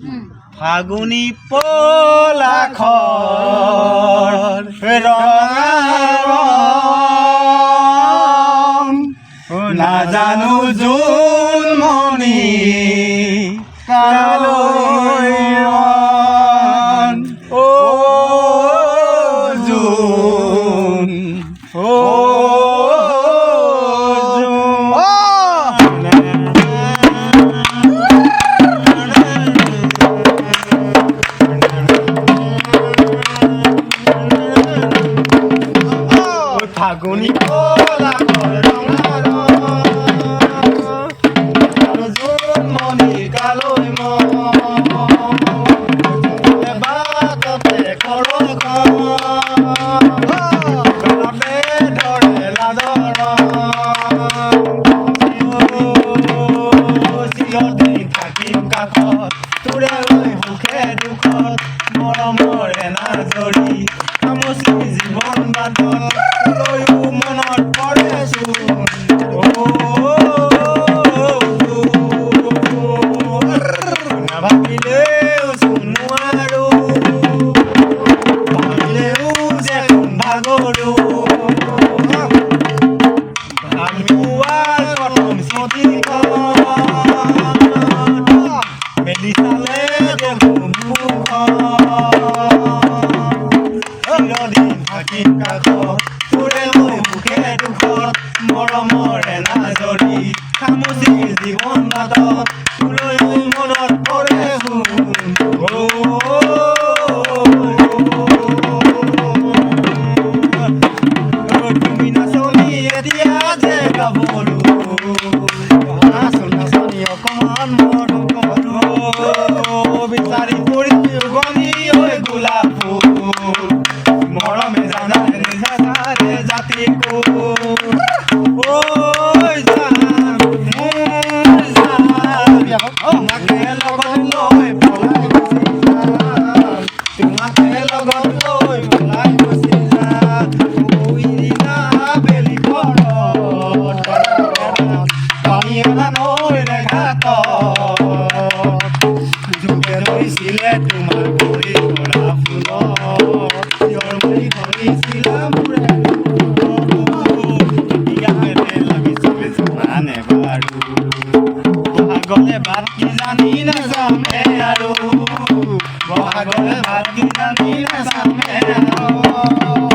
ফাগুনি পলাখৰ ৰং নাজানো জোন মণি কালৈ ৰং অ জোন অ ফাগুনি পলাখৰ ৰং জোন মণি কালৈ বাটতে ঘৰতে ধৰে লাজৰ চিৰতে থাকিম কাষত তোৰে লৈ সুখে দুখত মৰমৰে নাজৰি খামুচি জীৱন বাটত মনত পৰেছো নাভাবিলেও নোৱাৰো ভাবিলেও যে ভাগৰো ভাবিৱাৰ প্ৰথম চিঠিখন মেলি চালে চিৰদিন থাকিম কাষত তোৰে মই সুখে দুখত মৰমৰে নাজৰি খামুচি জীৱন বাটত তোলৈ মনত পৰে তুমি নাচনি এতিয়া যে গাভৰু নাচনি অকমান মৰো কৰো বিচাৰি পৰিছো গনি ঐ গোলাপ ফুল মৰমে জানাৰে নিজাৰে জাতি তোমাকে লগত লৈ পলাই গুচি যাম তোমাকে লগত লৈ পলাই গুচি যাম বেলি ঘৰত পানী অনা নৈৰে ঘাটত জোকে ধৰিছিলে তোমাৰ ভৰি পৰা ফুলত চিঞৰ মাৰি ধৰিছিলা মোৰে লাগিছিলে জোনানে বাৰু বহাগলে ভাত কি জানি নাযামে আৰু বহাগলে ভাত কি জানি নাযামে আৰু